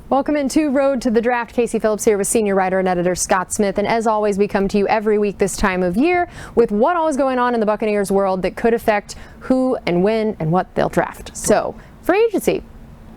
Welcome into Road to the Draft. Casey Phillips here with senior writer and editor Scott Smith. And as always, we come to you every week this time of year with what all is going on in the Buccaneers world that could affect who and when and what they'll draft. So, free agency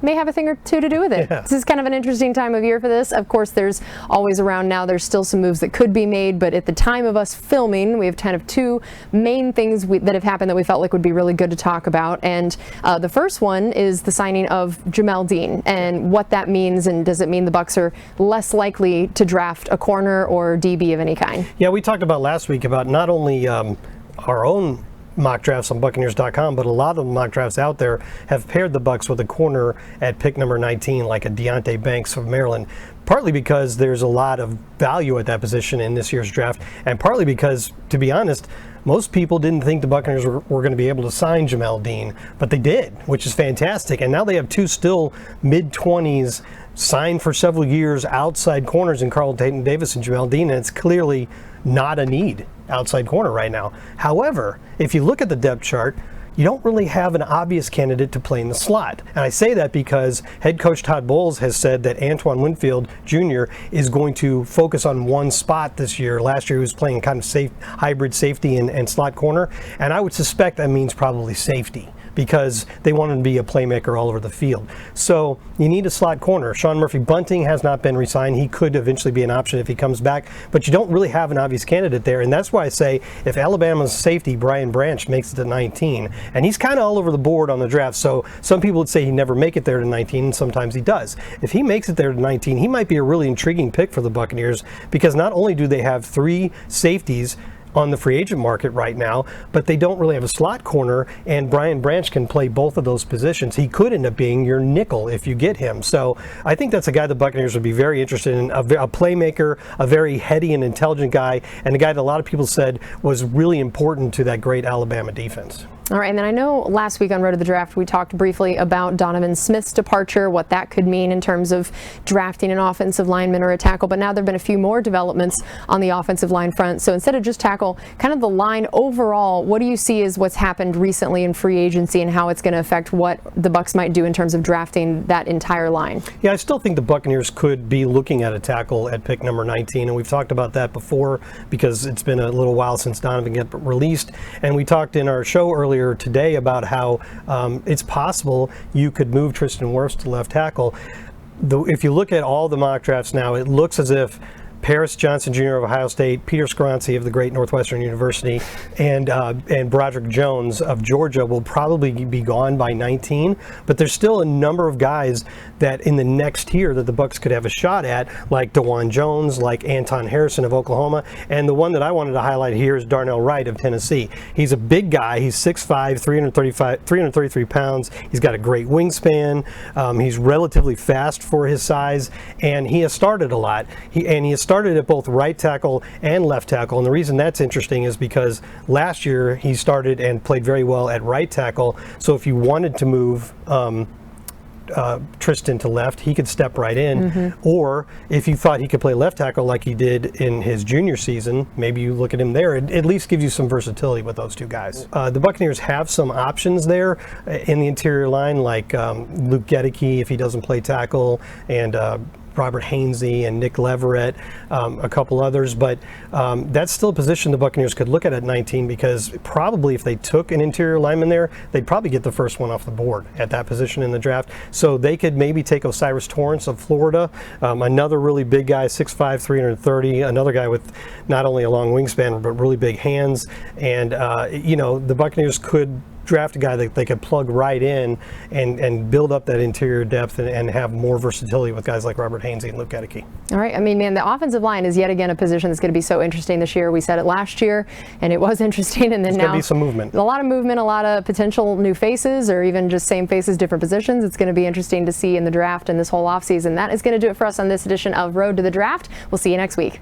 may have a thing or two to do with it. Yeah. This is kind of an interesting time of year for this. Of course, there's always around now, there's still some moves that could be made, but at the time of us filming, we have kind of two main things that have happened that we felt like would be really good to talk about. And the first one is the signing of Jamel Dean and what that means, and does it mean the Bucs are less likely to draft a corner or DB of any kind? Yeah, we talked about last week about not only our own mock drafts on Buccaneers.com, but a lot of the mock drafts out there have paired the Bucs with a corner at pick number 19, like a Deonte Banks of Maryland, partly because there's a lot of value at that position in this year's draft, and partly because, to be honest, most people didn't think the Buccaneers were going to be able to sign Jamel Dean, but they did, which is fantastic. And now they have two still mid-20s signed for several years outside corners in Carlton Davis and Jamel Dean, and it's clearly not a need outside corner right now. However, if you look at the depth chart, you don't really have an obvious candidate to play in the slot. And I say that because head coach Todd Bowles has said that Antoine Winfield Jr. is going to focus on one spot this year. Last year he was playing kind of hybrid safety and slot corner. And I would suspect that means probably safety, because they want him to be a playmaker all over the field. So you need a slot corner. Sean Murphy-Bunting has not been re-signed. He could eventually be an option if he comes back, but you don't really have an obvious candidate there. And that's why I say if Alabama's safety, Brian Branch, makes it to 19, and he's kind of all over the board on the draft, so some people would say he'd never make it there to 19, and sometimes he does. If he makes it there to 19, he might be a really intriguing pick for the Buccaneers, because not only do they have three safeties on the free agent market right now, but they don't really have a slot corner, and Brian Branch can play both of those positions. He could end up being your nickel if you get him. So I think that's a guy the Buccaneers would be very interested in, a playmaker, a very heady and intelligent guy, and a guy that a lot of people said was really important to that great Alabama defense. All right, and then I know last week on Road to the Draft we talked briefly about Donovan Smith's departure, what that could mean in terms of drafting an offensive lineman or a tackle, but now there have been a few more developments on the offensive line front. So instead of just tackle, kind of the line overall, what do you see as what's happened recently in free agency and how it's going to affect what the Bucs might do in terms of drafting that entire line? Yeah, I still think the Buccaneers could be looking at a tackle at pick number 19, and we've talked about that before because it's been a little while since Donovan got released, and we talked in our show earlier today about how it's possible you could move Tristan Wirfs to left tackle. If you look at all the mock drafts now, it looks as if Paris Johnson Jr. of Ohio State, Peter Skoronski of the great Northwestern University, and Broderick Jones of Georgia will probably be gone by 19. But there's still a number of guys that in the next tier that the Bucs could have a shot at, like DeJuan Jones, like Anton Harrison of Oklahoma, and the one that I wanted to highlight here is Darnell Wright of Tennessee. He's a big guy. He's 6'5", 333 pounds. He's got a great wingspan. He's relatively fast for his size, and he has started a lot. He has started at both right tackle and left tackle, and the reason that's interesting is because last year he started and played very well at right tackle. So if you wanted to move Tristan to left, he could step right in. Or if you thought he could play left tackle like he did in his junior season, maybe you look at him there. It at least gives you some versatility with those two guys. The Buccaneers have some options there in the interior line, like Luke Gedeke if he doesn't play tackle, and Robert Hainsey and Nick Leverett, a couple others, but that's still a position the Buccaneers could look at 19, because probably if they took an interior lineman there, they'd probably get the first one off the board at that position in the draft. So they could maybe take Osiris Torrance of Florida, another really big guy, 6'5", 330, another guy with not only a long wingspan but really big hands, and the Buccaneers could draft a guy that they could plug right in and build up that interior depth and have more versatility with guys like Robert Hainsey and Luke Gedeke. All right. I mean, man, the offensive line is yet again a position that's going to be so interesting this year. We said it last year, and it was interesting, and then now there's going to be some movement. A lot of movement, a lot of potential new faces, or even just same faces, different positions. It's going to be interesting to see in the draft and this whole offseason. That is going to do it for us on this edition of Road to the Draft. We'll see you next week.